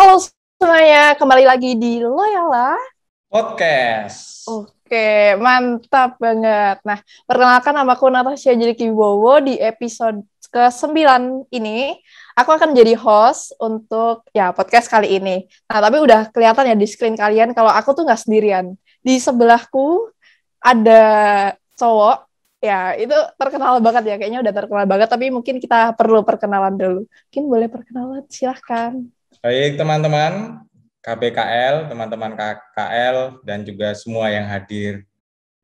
Halo semuanya, kembali lagi di Loyola Podcast. Oke, mantap banget. Nah, perkenalkan namaku Natasha Wibowo. Di episode ke-9 ini, aku akan jadi host untuk podcast kali ini. Nah, tapi udah kelihatan ya di screen kalian kalau aku tuh nggak sendirian. Di sebelahku ada cowok, ya itu terkenal banget ya, kayaknya udah terkenal banget, tapi mungkin kita perlu perkenalan dulu. Mungkin boleh perkenalan, silahkan. Baik teman-teman KBKL, teman-teman KKL, dan juga semua yang hadir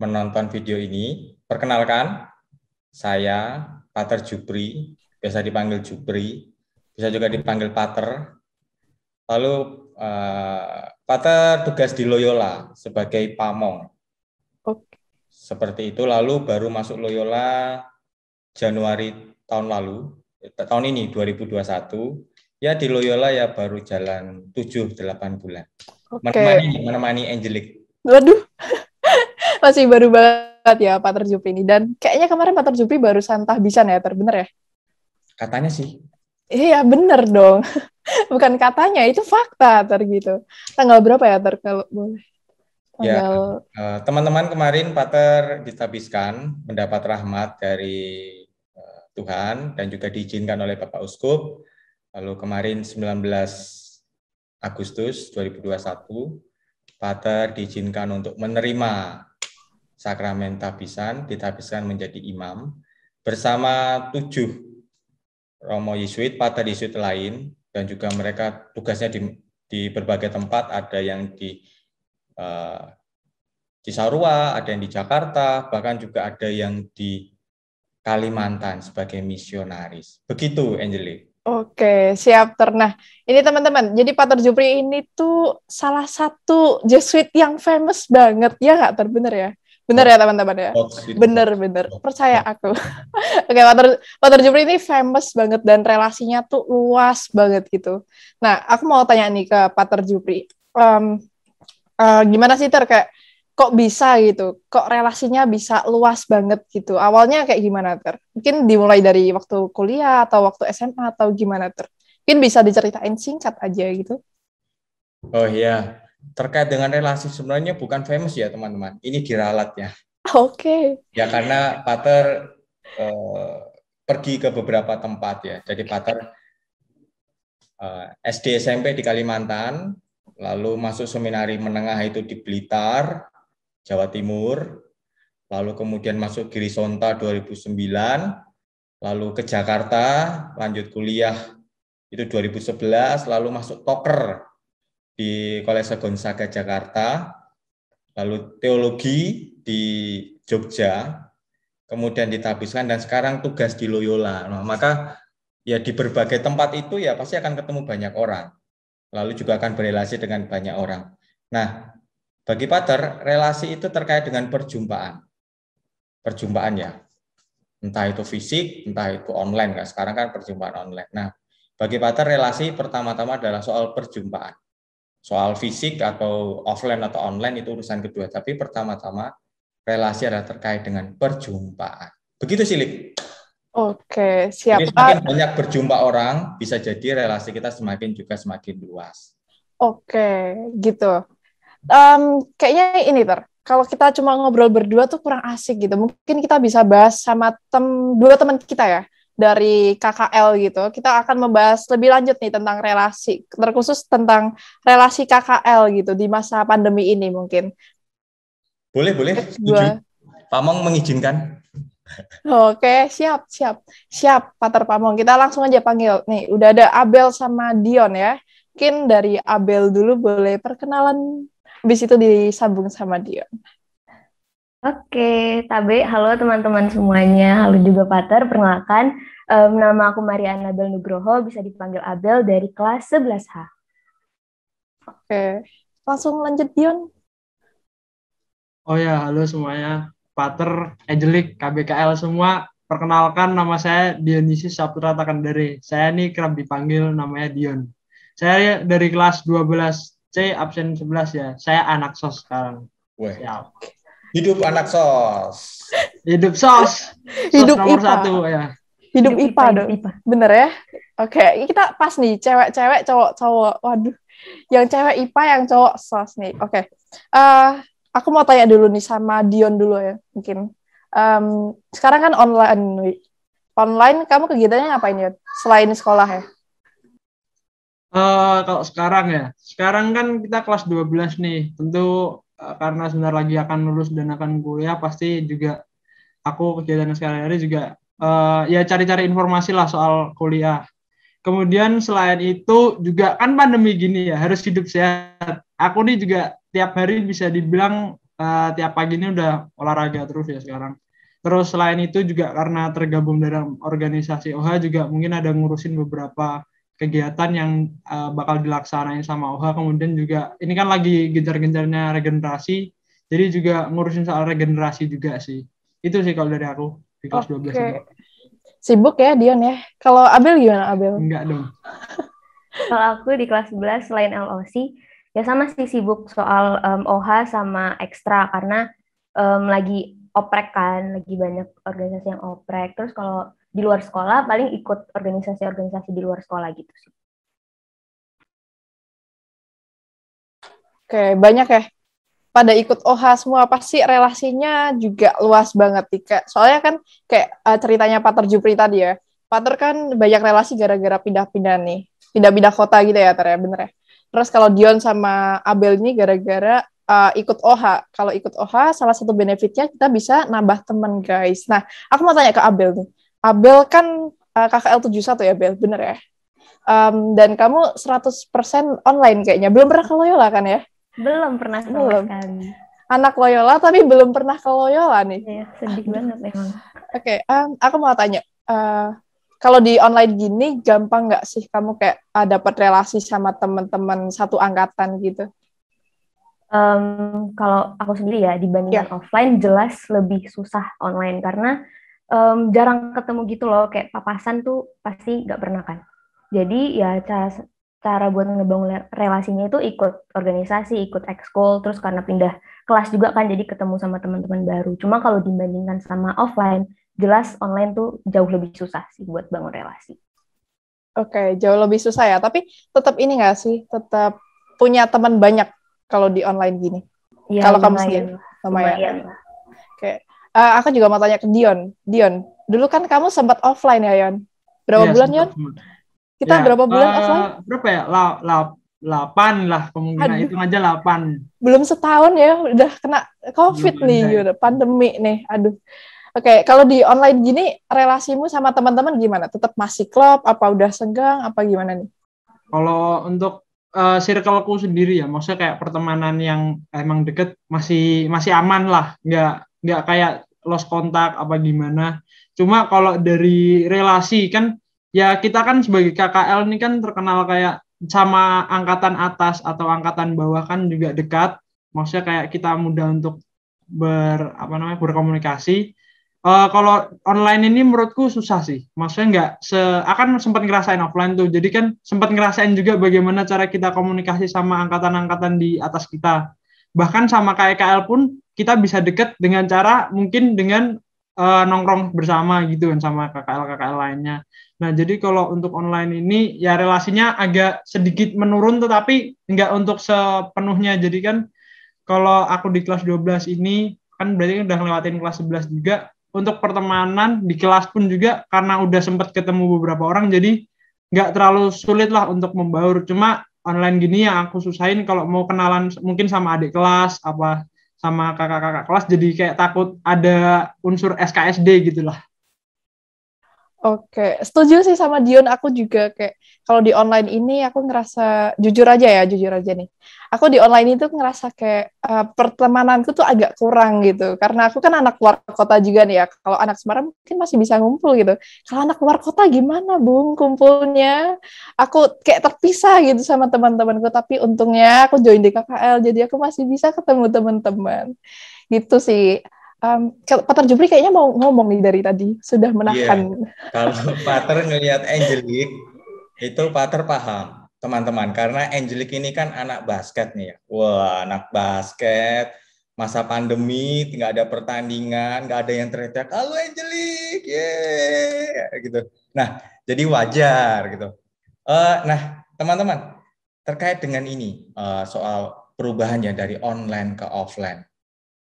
menonton video ini. Perkenalkan, saya Pater Jupri, biasa dipanggil Jupri, bisa juga dipanggil Pater. Lalu Pater tugas di Loyola sebagai pamong. Oke. Seperti itu, lalu baru masuk Loyola Januari tahun ini 2021. Ya di Loyola ya baru jalan 7-8 bulan. Oke. Menemani Angelic. Waduh, masih baru banget ya Pak Terjupri ini. Dan kayaknya kemarin Pak Terjupri barusan tahbisan ya, bener ya? Katanya sih. Iya, bener dong. Bukan katanya, itu fakta gitu. Tanggal berapa ya, kalau boleh? Ya, Tanggal... teman-teman kemarin Pater ditabiskan mendapat rahmat dari Tuhan dan juga diizinkan oleh Bapak Uskup. Lalu kemarin 19 Agustus 2021, Pater diizinkan untuk menerima sakramen tabisan, ditabiskan menjadi imam bersama 7 Romo Yesuit, Pater Yesuit lain, dan juga mereka tugasnya di berbagai tempat, ada yang di Cisarua, ada yang di Jakarta, bahkan juga ada yang di Kalimantan sebagai misionaris. Begitu, Angelique. Oke, siap. Nah, ini teman-teman, jadi Pak Terjupri ini tuh salah satu Jesuit yang famous banget, ya nggak? Bener ya? Bener ya teman-teman ya? Bener. Percaya aku. Oke, Pak Terjupri ini famous banget dan relasinya tuh luas banget gitu. Nah, aku mau tanya nih ke Pak Terjupri. Gimana sih kayak kok bisa gitu? Kok relasinya bisa luas banget gitu? Awalnya kayak gimana Mungkin dimulai dari waktu kuliah atau waktu SMA atau gimana Mungkin bisa diceritain singkat aja gitu. Oh iya, terkait dengan relasi sebenarnya bukan famous ya teman-teman. Ini diralat ya. Oke. Ya karena Pater pergi ke beberapa tempat ya. Jadi Pater SD SMP di Kalimantan, lalu masuk seminari menengah itu di Blitar, Jawa Timur, lalu kemudian masuk Girisonta 2009, lalu ke Jakarta, lanjut kuliah itu 2011, lalu masuk Toker di Kolese Gonzaga Jakarta, lalu teologi di Jogja, kemudian ditabiskan dan sekarang tugas di Loyola. Nah, maka ya di berbagai tempat itu ya pasti akan ketemu banyak orang, lalu juga akan berelasi dengan banyak orang. Nah, bagi Pater, relasi itu terkait dengan perjumpaan ya, entah itu fisik, entah itu online, kan sekarang kan perjumpaan online. Nah, bagi Pater relasi pertama-tama adalah soal perjumpaan. Soal fisik atau offline atau online itu urusan kedua, tapi pertama-tama relasi adalah terkait dengan perjumpaan. Begitu sih, Lip. Oke, siap. Jadi semakin banyak berjumpa orang, bisa jadi relasi kita semakin luas. Oke, gitu. Kayaknya ini kalau kita cuma ngobrol berdua tuh kurang asik gitu. Mungkin kita bisa bahas sama dua teman kita ya dari KKL gitu. Kita akan membahas lebih lanjut nih tentang relasi, terkhusus tentang relasi KKL gitu di masa pandemi ini mungkin. Boleh, setuju. Pamong mengizinkan. Oke, siap, Pater Pamong. Kita langsung aja panggil. Nih, udah ada Abel sama Dion ya. Mungkin dari Abel dulu boleh perkenalan, habis itu disambung sama Dion. Oke, Tabe, halo teman-teman semuanya, halo juga Pater, perkenalkan, nama aku Mariana Abel Nugroho, bisa dipanggil Abel dari kelas 11H. Oke, langsung lanjut Dion. Oh ya, halo semuanya, Pater, Angelic, KBKL semua, perkenalkan nama saya Dionysius Saputra Takandare, saya ini kerap dipanggil namanya Dion. Saya dari kelas 12C, absen 11 ya, saya anak SOS sekarang. Siap. Hidup anak SOS. Hidup SOS. Hidup nomor IPA. 1 ya. Hidup IPA dong. Bener ya? Oke, kita pas nih, cewek-cewek, cowok-cowok. Waduh, Yang cewek IPA, yang cowok sos nih. Oke. Aku mau tanya dulu nih sama Dion dulu ya, mungkin. Sekarang kan online. Online, kamu kegiatannya ngapain ya? Selain sekolah ya? Kalau sekarang ya, sekarang kan kita kelas 12 nih. Tentu karena sebentar lagi akan lulus dan akan kuliah, pasti juga aku kegiatan sehari-hari juga ya cari-cari informasi lah soal kuliah. Kemudian selain itu juga kan pandemi gini ya, harus hidup sehat. Aku nih juga tiap hari bisa dibilang tiap pagi ini udah olahraga terus ya sekarang. Terus selain itu juga karena tergabung dalam organisasi OHA juga mungkin ada ngurusin beberapa kegiatan yang bakal dilaksanain sama OHA. Kemudian juga ini kan lagi gencar-gencarnya regenerasi, jadi juga ngurusin soal regenerasi juga sih. Itu sih kalau dari aku di kelas 12 ini. Oke. Sibuk ya Dion ya. Kalau Abel gimana Abel? Enggak dong. Kalau aku di kelas 11 selain LOC, ya sama sih sibuk soal OHA sama ekstra karena lagi oprek kan, lagi banyak organisasi yang oprek. Terus kalau di luar sekolah paling ikut organisasi-organisasi di luar sekolah gitu sih. Oke, banyak ya. Pada ikut OHA semua, pasti relasinya juga luas banget nih. Soalnya kan kayak ceritanya Pater Jupri tadi ya. Pater kan banyak relasi gara-gara pindah-pindah nih. Pindah-pindah kota gitu ya, Ter, ya, bener ya. Terus kalau Dion sama Abel ini gara-gara ikut OHA. Kalau ikut OHA, salah satu benefitnya kita bisa nambah teman, guys. Nah, aku mau tanya ke Abel nih. Abel kan KKL 71 ya, Abel, bener ya? Dan kamu 100% online kayaknya. Belum pernah ke Loyola kan ya? Belum pernah sama Belum. sekali. Anak Loyola tapi belum pernah ke Loyola nih. Ya, sedih banget memang. Oke, aku mau tanya, kalau di online gini gampang nggak sih kamu kayak dapat relasi sama teman-teman satu angkatan gitu? Kalau aku sendiri ya dibandingkan offline jelas lebih susah online karena jarang ketemu gitu loh, kayak papasan tuh pasti nggak pernah kan. Jadi ya cara buat ngebangun relasinya itu ikut organisasi, ikut ekskul, terus karena pindah kelas juga kan jadi ketemu sama teman-teman baru. Cuma kalau dibandingkan sama offline, jelas online tuh jauh lebih susah sih buat bangun relasi. Oke, jauh lebih susah ya. Tapi tetap ini nggak sih, tetap punya teman banyak kalau di online gini. Ya, Kalau kamu sendiri, lumayan. Oke, aku juga mau tanya ke Dion. Dion, dulu kan kamu sempat offline ya, Yon? Berapa bulan, Yon? Kita berapa bulan offline? Berapa ya? 8 lah kemungkinan. Itu aja 8. Belum setahun ya, udah kena COVID nih, gitu, pandemi nih. Aduh. Oke, kalau di online gini, relasimu sama teman-teman gimana? Tetap masih klop? Apa udah senggang? Apa gimana nih? Kalau untuk circleku sendiri ya, maksudnya kayak pertemanan yang emang deket masih aman lah, nggak kayak lost kontak apa gimana. Cuma kalau dari relasi kan, ya kita kan sebagai KKL ini kan terkenal kayak sama angkatan atas atau angkatan bawah kan juga dekat. Maksudnya kayak kita mudah untuk berkomunikasi. Kalau online ini menurutku susah sih. Maksudnya akan sempat ngerasain offline tuh. Jadi kan sempat ngerasain juga bagaimana cara kita komunikasi sama angkatan-angkatan di atas kita. Bahkan sama KKL pun kita bisa deket dengan cara mungkin dengan nongkrong bersama gitu kan sama KKL lainnya. Nah, jadi kalau untuk online ini ya relasinya agak sedikit menurun tetapi nggak untuk sepenuhnya. Jadi kan kalau aku di kelas 12 ini kan berarti udah ngelewatin kelas 11 juga. Untuk pertemanan di kelas pun juga karena udah sempat ketemu beberapa orang jadi nggak terlalu sulit lah untuk membaur. Cuma online gini yang aku susahin kalau mau kenalan mungkin sama adik kelas apa sama kakak-kakak kelas jadi kayak takut ada unsur SKSD gitulah. Oke, setuju sih sama Dion. Aku juga kayak kalau di online ini aku ngerasa jujur aja nih. Aku di online itu ngerasa kayak pertemananku tuh agak kurang gitu. Karena aku kan anak luar kota juga nih ya. Kalau anak Semarang mungkin masih bisa ngumpul gitu. Kalau anak luar kota gimana, Bung, kumpulnya? Aku kayak terpisah gitu sama teman-temanku. Tapi untungnya aku join di KKL, jadi aku masih bisa ketemu teman-teman. Gitu sih. Pater Jupri kayaknya mau ngomong nih dari tadi, sudah menahan. Iya. Kalau Pater ngelihat Angelique, itu Pater paham, teman-teman. Karena Angelique ini kan anak basket nih ya. Wah, anak basket, masa pandemi, nggak ada pertandingan, nggak ada yang teriak, halo Angelique, yeay, gitu. Nah, jadi wajar gitu. Nah, teman-teman, terkait dengan ini, soal perubahannya dari online ke offline.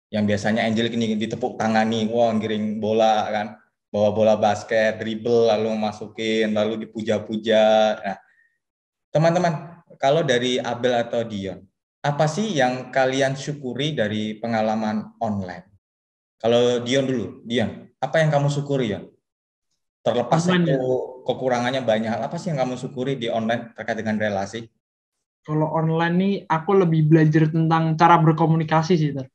Yang biasanya Angelic ini ditepuk tangani, wah ngiring bola kan, bawa bola basket, dribble, lalu masukin, lalu dipuja-puja. Nah, teman-teman, kalau dari Abel atau Dion, apa sih yang kalian syukuri dari pengalaman online? Kalau Dion dulu, Dion, apa yang kamu syukuri ya? Terlepas Online itu ya. kekurangannya banyak, apa sih yang kamu syukuri di online terkait dengan relasi? Kalau online nih aku lebih belajar tentang cara berkomunikasi sih, Ter.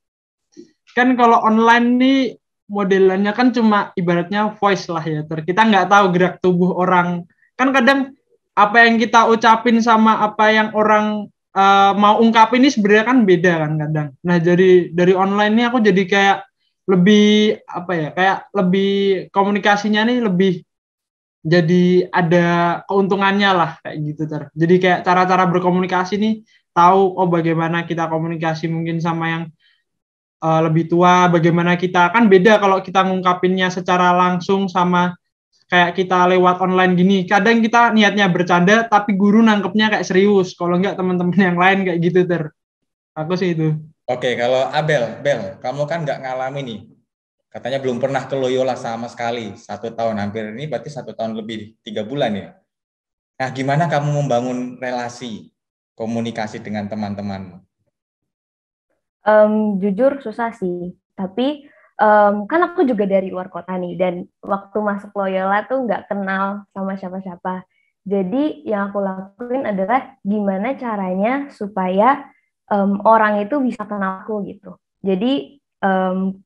Kan kalau online nih modelannya kan cuma ibaratnya voice lah ya, Ter. Kita nggak tahu gerak tubuh orang. Kan kadang apa yang kita ucapin sama apa yang orang mau ungkapin ini sebenarnya kan beda kan kadang. Nah, jadi dari online ini aku jadi kayak lebih apa ya, kayak lebih komunikasinya nih lebih jadi ada keuntungannya lah kayak gitu, Ter. Jadi kayak cara-cara berkomunikasi nih tahu oh bagaimana kita komunikasi mungkin sama yang lebih tua, bagaimana kita kan beda kalau kita ngungkapinnya secara langsung sama kayak kita lewat online gini. Kadang kita niatnya bercanda tapi guru nangkepnya kayak serius. Kalau enggak teman-teman yang lain kayak gitu, Ter. Aku sih itu. Oke, kalau Abel, Bel, kamu kan nggak ngalami nih. Katanya belum pernah ke Loyola sama sekali. 1 tahun hampir ini berarti 1 tahun lebih 3 bulan ya. Nah, gimana kamu membangun relasi komunikasi dengan teman-teman? Jujur susah sih, tapi kan aku juga dari luar kota nih, dan waktu masuk Loyola tuh nggak kenal sama siapa-siapa. Jadi yang aku lakuin adalah gimana caranya supaya orang itu bisa kenal aku gitu. Jadi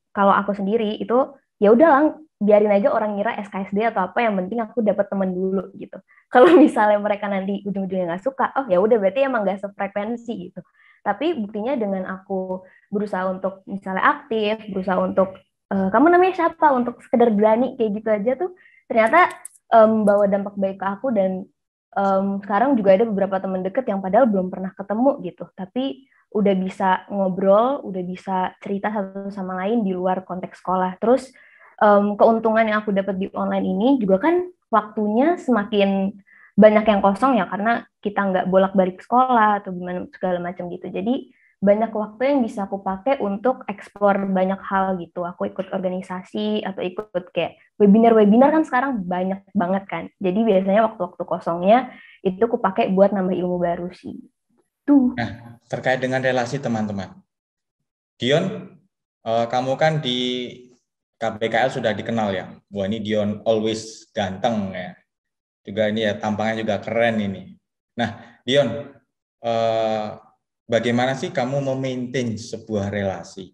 kalau aku sendiri itu ya udah lang, biarin aja orang ngira SKSD atau apa, yang penting aku dapat teman dulu gitu. Kalau misalnya mereka nanti ujung-ujungnya nggak suka, oh ya udah berarti emang nggak sefrekuensi gitu. Tapi buktinya dengan aku berusaha untuk misalnya aktif, berusaha untuk kamu namanya siapa, untuk sekedar berani kayak gitu aja tuh ternyata bawa dampak baik ke aku. Dan sekarang juga ada beberapa teman deket yang padahal belum pernah ketemu gitu, tapi udah bisa ngobrol, udah bisa cerita satu sama lain di luar konteks sekolah. Terus keuntungan yang aku dapat di online ini juga kan waktunya semakin banyak yang kosong ya, karena kita nggak bolak-balik sekolah atau gimana segala macam gitu. Jadi banyak waktu yang bisa aku pakai untuk explore banyak hal gitu. Aku ikut organisasi atau ikut kayak webinar-webinar kan sekarang banyak banget kan. Jadi biasanya waktu-waktu kosongnya itu aku pakai buat nambah ilmu baru sih. Tuh. Nah, terkait dengan relasi teman-teman. Dion, kamu kan di KBKL sudah dikenal ya. Wah, ini Dion always ganteng ya. Juga ini ya tampangnya juga keren ini. Nah, Dion, bagaimana sih kamu memaintain sebuah relasi?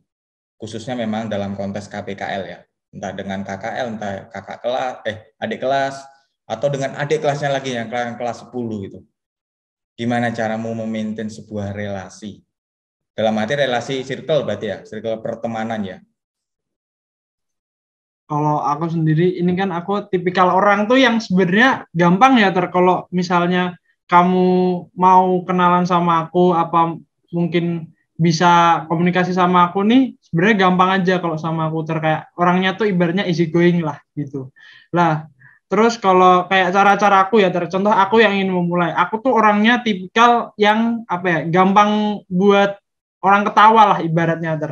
Khususnya memang dalam konteks KBKL ya. Entah dengan KKL, entah kakak kelas, adik kelas, atau dengan adik kelasnya lagi yang kelas 10 gitu. Gimana caramu memaintain sebuah relasi? Dalam arti relasi circle berarti ya, circle pertemanan ya. Kalau aku sendiri ini kan aku tipikal orang tuh yang sebenarnya gampang ya, Ter. Kalau misalnya kamu mau kenalan sama aku, apa mungkin bisa komunikasi sama aku nih, sebenarnya gampang aja kalau sama aku, Ter. Kayak orangnya tuh ibaratnya easy going lah gitu. Lah, terus kalau kayak cara-cara aku ya, Ter. Contoh aku yang ingin memulai, aku tuh orangnya tipikal yang apa ya, gampang buat orang ketawa lah ibaratnya, Ter.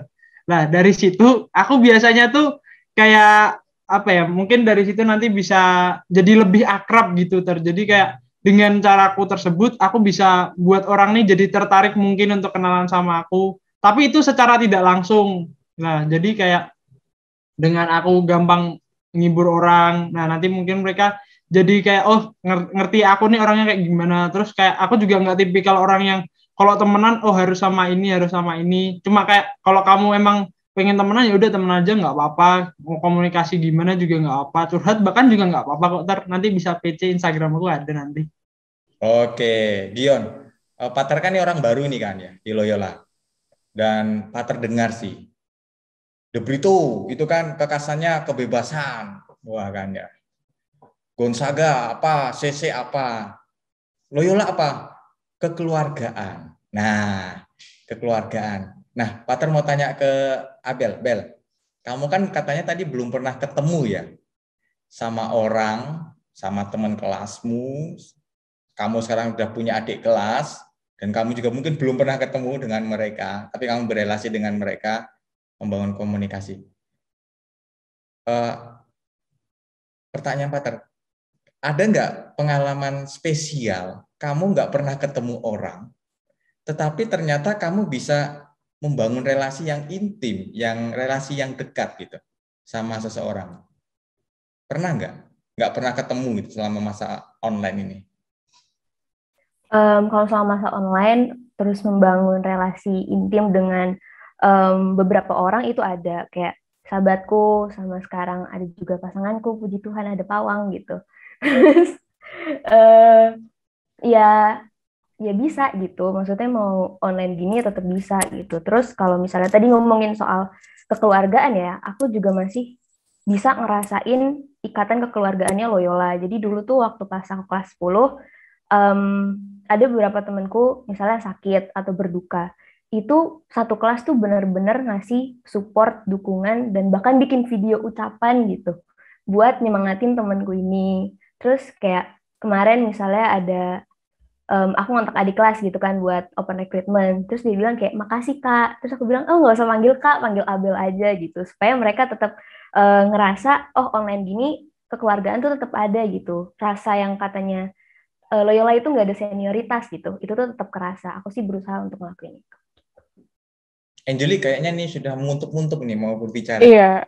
Nah, dari situ aku biasanya tuh kayak apa ya, mungkin dari situ nanti bisa jadi lebih akrab gitu, terjadi kayak dengan caraku tersebut aku bisa buat orang nih jadi tertarik mungkin untuk kenalan sama aku, tapi itu secara tidak langsung. Nah, jadi kayak dengan aku gampang ngibur orang, nah nanti mungkin mereka jadi kayak oh ngerti aku nih orangnya kayak gimana. Terus kayak aku juga nggak tipikal orang yang kalau temenan oh harus sama ini harus sama ini, cuma kayak kalau kamu emang pengen temenan ya udah temen aja nggak apa-apa, mau komunikasi gimana juga nggak apa, curhat bahkan juga nggak apa-apa kok. Ntar nanti bisa PC Instagram aku ada nanti. Oke, Dion, Pater kan ini orang baru ini kan ya di Loyola, dan Pater dengar sih, De Brito itu kan kekasannya kebebasan, wah kan ya. Gonzaga apa, CC apa, Loyola apa, kekeluargaan. Nah, kekeluargaan. Nah, Pater mau tanya ke Abel, Bel, kamu kan katanya tadi belum pernah ketemu ya sama orang, sama teman kelasmu. Kamu sekarang udah punya adik kelas Dan kamu juga mungkin belum pernah ketemu dengan mereka, tapi kamu berelasi dengan mereka, membangun komunikasi. Pertanyaan Pater, ada nggak pengalaman spesial, kamu nggak pernah ketemu orang, tetapi ternyata kamu bisa membangun relasi yang intim, relasi yang dekat gitu, sama seseorang? Pernah nggak? Nggak pernah ketemu gitu selama masa online ini? Kalau selama masa online, terus membangun relasi intim dengan beberapa orang itu ada, kayak sahabatku sama sekarang ada juga pasanganku, puji Tuhan ada pawang gitu. Ya ya bisa gitu, maksudnya mau online gini ya tetap bisa gitu. Terus kalau misalnya tadi ngomongin soal kekeluargaan ya, aku juga masih bisa ngerasain ikatan kekeluargaannya Loyola. Jadi dulu tuh waktu pas aku kelas 10, ada beberapa temanku misalnya sakit atau berduka, itu satu kelas tuh benar-benar ngasih support, dukungan, dan bahkan bikin video ucapan gitu buat nyemangatin temanku ini. Terus kayak kemarin misalnya ada aku ngontak adik kelas gitu kan buat open recruitment, terus dia bilang kayak makasih kak, terus aku bilang oh nggak usah manggil kak, panggil Abel aja gitu, supaya mereka tetap ngerasa oh online gini kekeluargaan tuh tetap ada gitu, rasa yang katanya Loyola itu nggak ada senioritas gitu, itu tuh tetap kerasa. Aku sih berusaha untuk ngelakuin itu. Angeli kayaknya nih sudah muntuk-muntuk nih mau berbicara. Iya,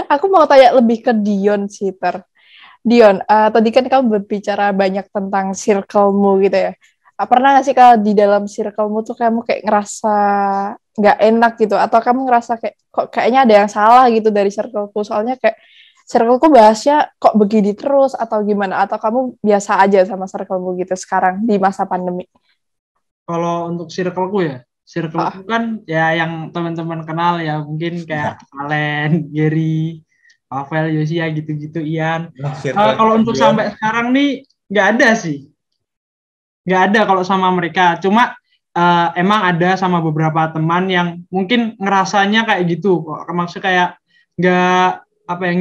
aku mau tanya lebih ke Dion sih, Dion, tadi kan kamu berbicara banyak tentang circle-mu gitu ya. Pernah nggak sih kalau di dalam circle-mu tuh kamu kayak ngerasa nggak enak gitu? Atau kamu ngerasa kayak, kok kayaknya ada yang salah gitu dari circle-ku? Soalnya kayak circle-ku bahasnya kok begini terus atau gimana? Atau kamu biasa aja sama circle-mu gitu sekarang di masa pandemi? Kalau untuk circle-ku ya, circle-ku kan ya yang teman-teman kenal ya, mungkin kayak Valen, Gary, Pavel, Yosia gitu-gitu, Ian. Kalau untuk sampai sekarang nih nggak ada sih, nggak ada kalau sama mereka. Cuma emang ada sama beberapa teman yang mungkin ngerasanya kayak gitu. Maksudnya kayak nggak apa ya,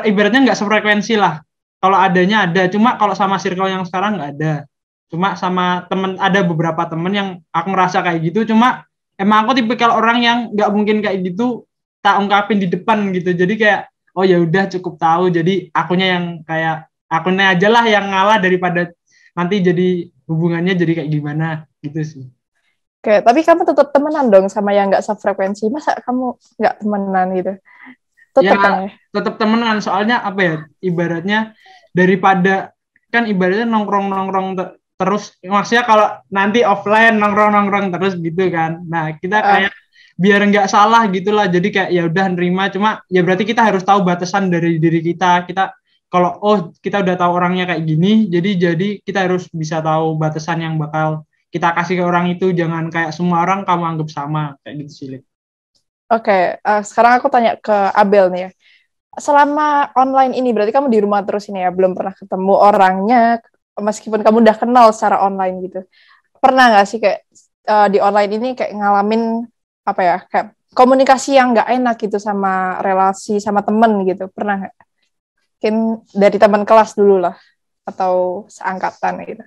ibaratnya nggak sefrekuensi lah. Kalau adanya ada, cuma kalau sama circle yang sekarang nggak ada. Cuma sama temen, ada beberapa temen yang aku ngerasa kayak gitu. Cuma emang aku tipikal orang yang nggak mungkin kayak gitu tak ungkapin di depan gitu. Jadi kayak oh ya udah cukup tahu. Jadi akunya yang kayak akunnya aja lah yang ngalah daripada nanti jadi hubungannya jadi kayak gimana gitu sih. Oke, tapi kamu tetap temenan dong sama yang nggak sefrekuensi. Masa kamu nggak temenan gitu? Tetap kan ya? Tetap temenan. Soalnya apa ya, ibaratnya daripada kan ibaratnya nongkrong-nongkrong terus, maksudnya kalau nanti offline nongkrong-nongkrong terus gitu kan. Nah, kita kayak biar nggak salah gitulah. Jadi kayak ya udah nerima, cuma ya berarti kita harus tahu batasan dari diri kita. Kita kalau kita udah tahu orangnya kayak gini, jadi kita harus bisa tahu batasan yang bakal kita kasih ke orang itu. Jangan kayak semua orang kamu anggap sama kayak gitu sih. Oke, sekarang aku tanya ke Abel nih ya. Selama online ini berarti kamu di rumah terus ini ya, belum pernah ketemu orangnya meskipun kamu udah kenal secara online gitu. Pernah nggak sih kayak di online ini kayak ngalamin apa ya, kayak komunikasi yang nggak enak gitu sama relasi sama temen gitu? Pernah nggak? Mungkin dari teman kelas dulu lah atau seangkatan gitu.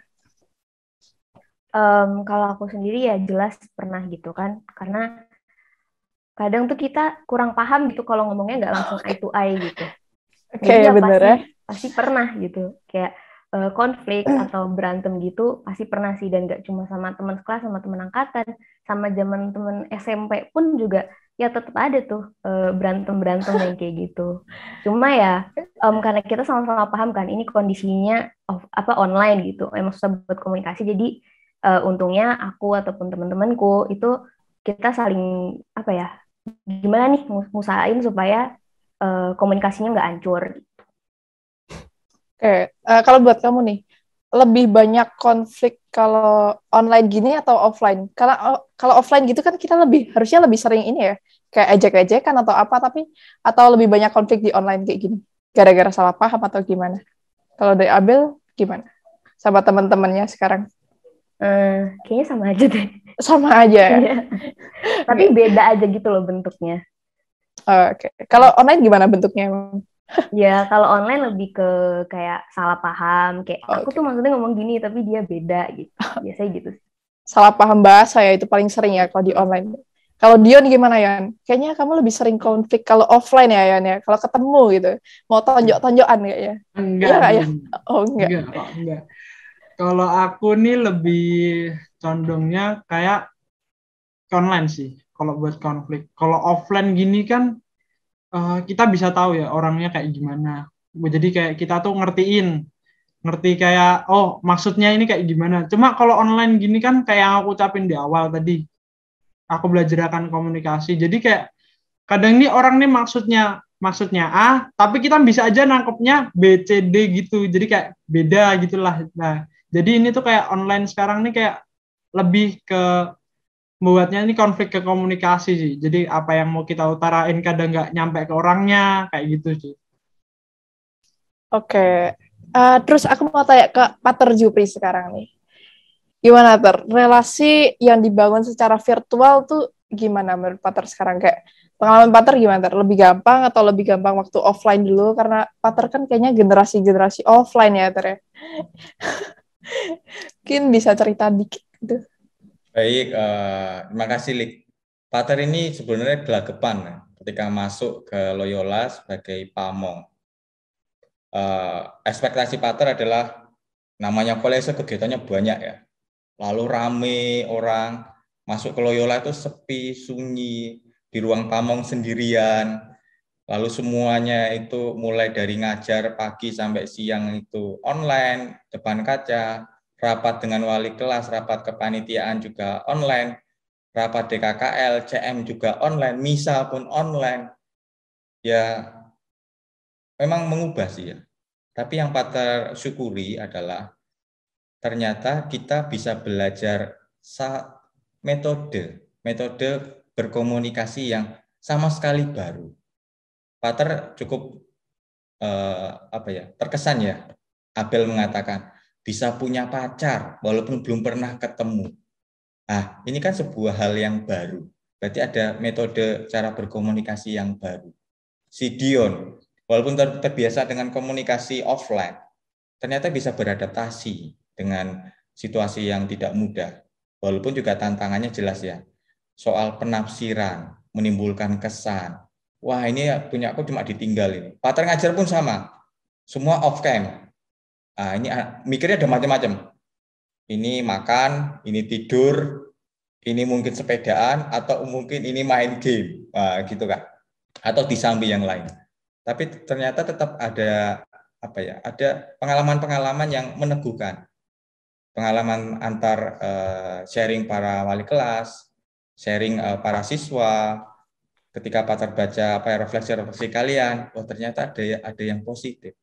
Kalau aku sendiri ya jelas pernah gitu kan, karena kadang tuh kita kurang paham gitu kalau ngomongnya nggak langsung eye to eye gitu. Jadi ya bener pasti pernah gitu, kayak konflik atau berantem gitu pasti pernah sih, dan nggak cuma sama teman sekelas, sama teman angkatan, sama zaman teman SMP pun juga ya tetap ada tuh berantem yang kayak gitu. Cuma ya karena kita sama-sama paham kan ini kondisinya online gitu, emang susah buat komunikasi, jadi untungnya aku ataupun teman-temanku itu kita saling gimana nih ngusahain supaya komunikasinya nggak hancur. Oke, kalau buat kamu nih, lebih banyak konflik kalau online gini atau offline? Kalau offline gitu kan kita harusnya lebih sering ini ya, kayak ejek-ejekan atau apa, atau lebih banyak konflik di online kayak gini, gara-gara salah paham atau gimana? Kalau dari Abel, gimana? Sama teman-temannya sekarang? Kayaknya sama aja deh. Sama aja ya? Tapi beda aja gitu loh bentuknya. Oke. Kalau online gimana bentuknya emang? Ya, kalau online lebih ke kayak salah paham, kayak aku tuh maksudnya ngomong gini tapi dia beda gitu. Biasanya gitu. salah paham bahasa ya, itu paling sering ya kalau di online. Kalau Dion gimana Yan? Kayaknya kamu lebih sering konflik kalau offline ya Yan ya, kalau ketemu gitu. Mau tonjok-tonjokan kayaknya. Enggak Iya nggak ya? dong. Oh enggak. Enggak kok, enggak. Kalau aku nih lebih condongnya kayak ke online sih. Kalau buat konflik. Kalau offline gini kan kita bisa tahu ya orangnya kayak gimana. Jadi kayak kita tuh ngerti kayak oh maksudnya ini kayak gimana. Cuma kalau online gini kan kayak yang aku ucapin di awal tadi. Aku belajar akan komunikasi. Jadi kayak kadang nih orang nih maksudnya A, tapi kita bisa aja nangkepnya B, C, D gitu. Jadi kayak beda gitulah. Nah, jadi ini tuh kayak online sekarang nih kayak lebih ke membuatnya ini konflik ke komunikasi sih. Jadi apa yang mau kita utarain kadang nggak nyampe ke orangnya kayak gitu sih. Oke. Terus aku mau tanya ke Pater Jupri sekarang nih. Gimana Ter? Relasi yang dibangun secara virtual tuh gimana menurut Pater sekarang? Kayak pengalaman Pater gimana Ter? Lebih gampang atau lebih gampang waktu offline dulu? Karena Pater kan kayaknya generasi-generasi offline ya Ter ya. Mungkin bisa cerita dikit gitu. Baik, terima kasih Lik. Pater ini sebenarnya gelagapan ya, ketika masuk ke Loyola sebagai pamong. Ekspektasi Pater adalah namanya kolese kegiatannya banyak ya. Lalu rame orang, masuk ke Loyola itu sepi, sunyi, di ruang pamong sendirian. Lalu semuanya itu mulai dari ngajar pagi sampai siang itu online, depan kaca, rapat dengan wali kelas, rapat kepanitiaan juga online, rapat DKKL, CM juga online, misa pun online. Ya memang mengubah sih ya. Tapi yang Pater syukuri adalah ternyata kita bisa belajar metode berkomunikasi yang sama sekali baru. Pater cukup terkesan ya. Abel mengatakan bisa punya pacar walaupun belum pernah ketemu. Nah, ini kan sebuah hal yang baru. Berarti ada metode cara berkomunikasi yang baru. Si Dion, walaupun terbiasa dengan komunikasi offline, ternyata bisa beradaptasi dengan situasi yang tidak mudah. Walaupun juga tantangannya jelas ya. Soal penafsiran, menimbulkan kesan. Wah ini punya aku cuma ditinggal ini. Pater ngajar pun sama. Semua off cam. Nah, ini mikirnya ada macam-macam. Ini makan, ini tidur, ini mungkin sepedaan, atau mungkin ini main game. Nah, gitu kan. Atau disambi yang lain. Tapi ternyata tetap ada ada pengalaman-pengalaman yang meneguhkan. Pengalaman antar sharing para wali kelas, sharing para siswa, ketika Pater baca refleksi-refleksi kalian, oh ternyata ada yang positif.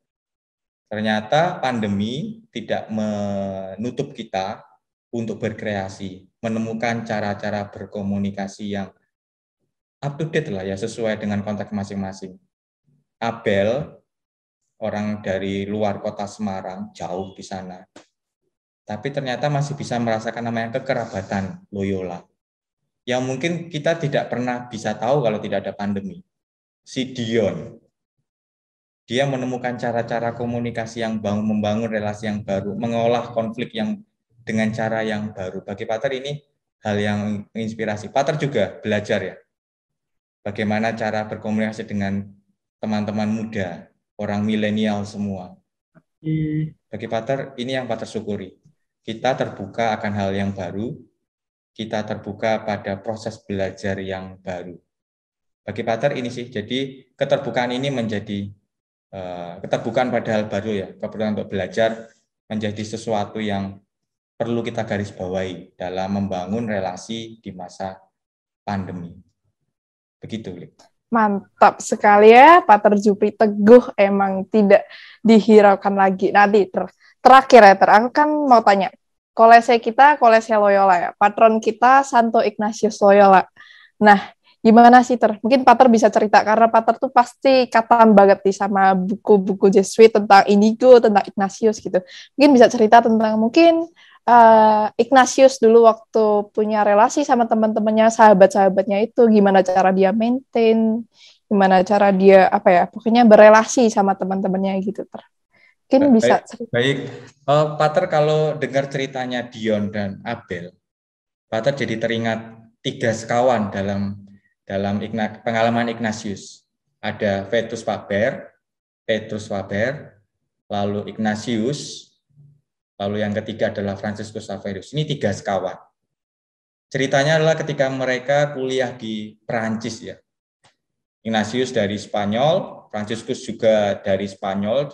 Ternyata pandemi tidak menutup kita untuk berkreasi, menemukan cara-cara berkomunikasi yang up to date lah ya, sesuai dengan konteks masing-masing. Abel, orang dari luar kota Semarang, jauh di sana, tapi ternyata masih bisa merasakan namanya kekerabatan Loyola, yang mungkin kita tidak pernah bisa tahu kalau tidak ada pandemi. Si Dion, dia menemukan cara-cara komunikasi yang membangun relasi yang baru, mengolah konflik yang dengan cara yang baru. Bagi Pater ini hal yang menginspirasi. Pater juga belajar ya, bagaimana cara berkomunikasi dengan teman-teman muda, orang milenial semua. Bagi Pater, ini yang Pater syukuri. Kita terbuka akan hal yang baru, kita terbuka pada proses belajar yang baru. Bagi Pater ini sih, jadi keterbukaan ini menjadi keterbukaan pada hal baru ya, keperluan untuk belajar menjadi sesuatu yang perlu kita garis bawahi dalam membangun relasi di masa pandemi. Begitu, Lik. Mantap sekali ya, Pater Jupri teguh, emang tidak dihiraukan lagi. Nanti terakhir ya, aku kan mau tanya, kolese kita, kolese Loyola ya, patron kita Santo Ignatius Loyola. Nah, gimana sih mungkin Pater bisa cerita, karena Pater tuh pasti katam banget nih sama buku-buku Jesuit tentang Indigo, tentang Ignatius gitu. Mungkin bisa cerita tentang mungkin Ignatius dulu waktu punya relasi sama teman-temannya, sahabat-sahabatnya itu, gimana cara dia maintain, gimana cara dia pokoknya berelasi sama teman-temannya gitu. Mungkin bisa cerita. Baik. Pater kalau dengar ceritanya Dion dan Abel, Pater jadi teringat 3 sekawan dalam pengalaman Ignatius. Ada Petrus Faber, lalu Ignatius, lalu yang ketiga adalah Franciscus Xaverius. Ini 3 sekawan. Ceritanya adalah ketika mereka kuliah di Perancis ya. Ignatius dari Spanyol, Franciscus juga dari Spanyol,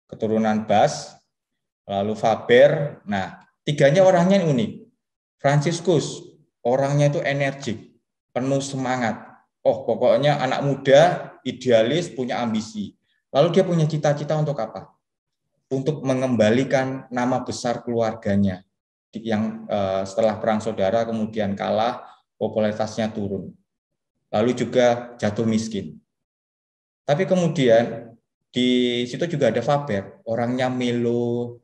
keturunan Bas, lalu Faber. Nah, 3-nya orangnya unik. Franciscus, orangnya itu energik, penuh semangat. Oh, pokoknya anak muda, idealis, punya ambisi. Lalu dia punya cita-cita untuk apa? Untuk mengembalikan nama besar keluarganya yang setelah perang saudara kemudian kalah, popularitasnya turun. Lalu juga jatuh miskin. Tapi kemudian di situ juga ada Faber, orangnya melo,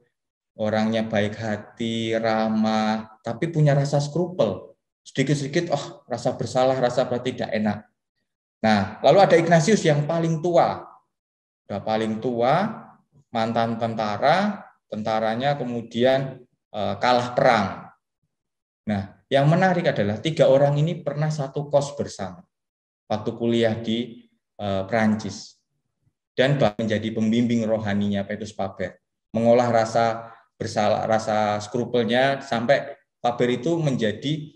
orangnya baik hati, ramah, tapi punya rasa skrupel. Sedikit-sedikit, rasa bersalah, rasa tidak enak. Nah, lalu ada Ignatius yang paling tua. Udah paling tua, mantan tentaranya kemudian kalah perang. Nah, yang menarik adalah 3 orang ini pernah satu kos bersama waktu kuliah di Perancis. Dan menjadi pembimbing rohaninya Petrus Faber. Mengolah rasa bersalah, rasa skrupelnya sampai Faber itu menjadi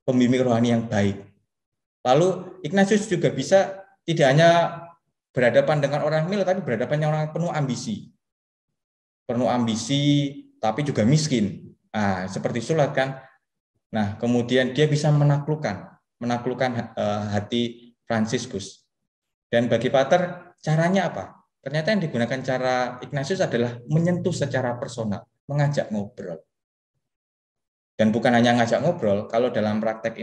pembimbing rohani yang baik. Lalu Ignatius juga bisa tidak hanya berhadapan dengan orang mil, tapi berhadapan dengan orang penuh ambisi. Penuh ambisi, tapi juga miskin. Nah, seperti sulat kan. Nah, kemudian dia bisa menaklukkan hati Franciscus. Dan bagi Pater, caranya apa? Ternyata yang digunakan cara Ignatius adalah menyentuh secara personal, mengajak ngobrol. Dan bukan hanya ngajak ngobrol, kalau dalam praktek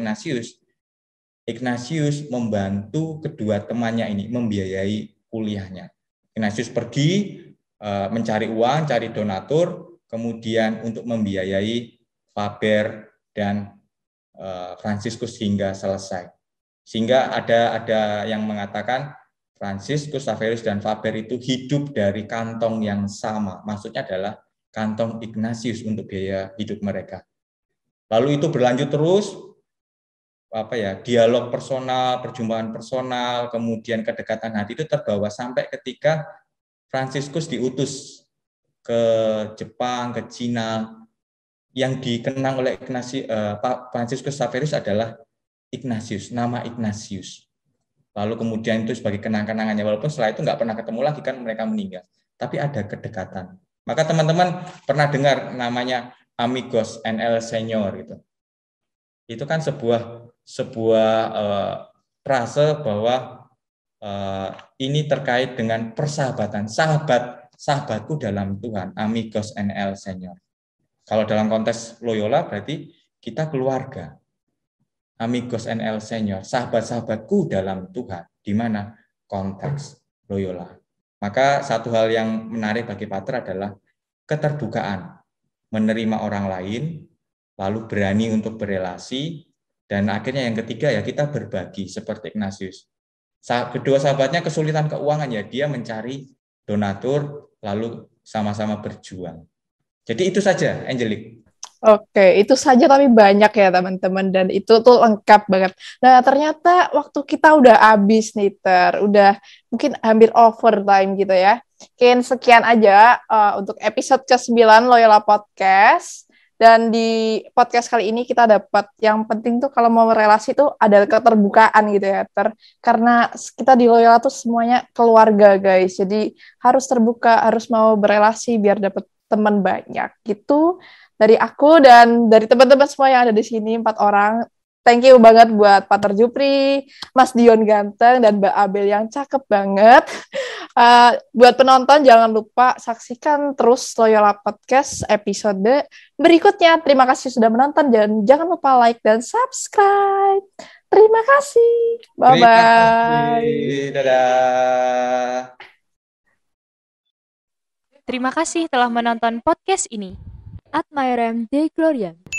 Ignatius membantu kedua temannya ini membiayai kuliahnya. Ignatius pergi mencari uang, cari donatur, kemudian untuk membiayai Faber dan Franciscus hingga selesai. Sehingga ada yang mengatakan Franciscus Xaverius dan Faber itu hidup dari kantong yang sama. Maksudnya adalah kantong Ignatius untuk biaya hidup mereka. Lalu itu berlanjut terus, dialog personal, perjumpaan personal, kemudian kedekatan hati itu terbawa sampai ketika Franciscus diutus ke Jepang, ke Cina. Yang dikenang oleh Franciscus Xaverius adalah Ignatius, nama Ignatius. Lalu kemudian itu sebagai kenang-kenangannya, walaupun setelah itu nggak pernah ketemu lagi kan mereka meninggal. Tapi ada kedekatan. Maka teman-teman pernah dengar namanya Amigos NL Senior gitu. Itu kan sebuah frase bahwa ini terkait dengan persahabatan, sahabatku dalam Tuhan, Amigos NL Senior. Kalau dalam konteks Loyola berarti kita keluarga. Amigos NL Senior, sahabat-sahabatku dalam Tuhan. Di mana konteks Loyola. Maka satu hal yang menarik bagi Pater adalah keterbukaan, menerima orang lain, lalu berani untuk berelasi, dan akhirnya yang ketiga ya kita berbagi seperti Ignatius. Kedua sahabatnya kesulitan keuangan ya, dia mencari donatur, lalu sama-sama berjuang. Jadi itu saja, Angelique. Oke, itu saja tapi banyak ya teman-teman, dan itu tuh lengkap banget. Nah, ternyata waktu kita udah habis nih, udah mungkin hampir overtime gitu ya. Mungkin sekian aja untuk episode ke-9 Loyola Podcast. Dan di podcast kali ini kita dapat yang penting tuh kalau mau relasi tuh ada keterbukaan gitu ya, karena kita di Loyola tuh semuanya keluarga guys. Jadi harus terbuka, harus mau berelasi biar dapat teman banyak gitu. Dari aku dan dari teman-teman semua yang ada di sini 4 orang. Thank you banget buat Pater Jupri, Mas Dion ganteng, dan Mbak Abel yang cakep banget. Buat penonton jangan lupa saksikan terus Loyola Podcast episode berikutnya. Terima kasih sudah menonton dan jangan lupa like dan subscribe. Terima kasih. Bye-bye. Terima kasih. Dadah. Terima kasih telah menonton podcast ini. Ad Maerem Dei Gloriam.